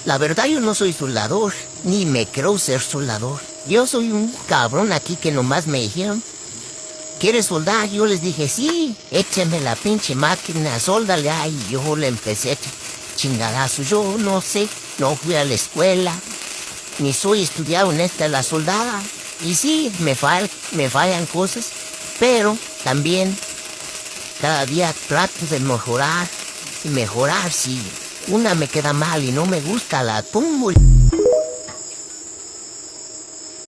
La verdad yo no soy soldador, ni me creo ser soldador. Yo soy un cabrón aquí que nomás me dijeron, ¿quieres soldar? Yo les dije, sí, écheme la pinche máquina, sóldale ahí. Yo le empecé a chingadazo. Yo no sé, no fui a la escuela, ni soy estudiado en esta la soldada. Y sí, me fallan cosas, pero también cada día trato de mejorar y mejorar. Si una me queda mal y no me gusta, la tumbo.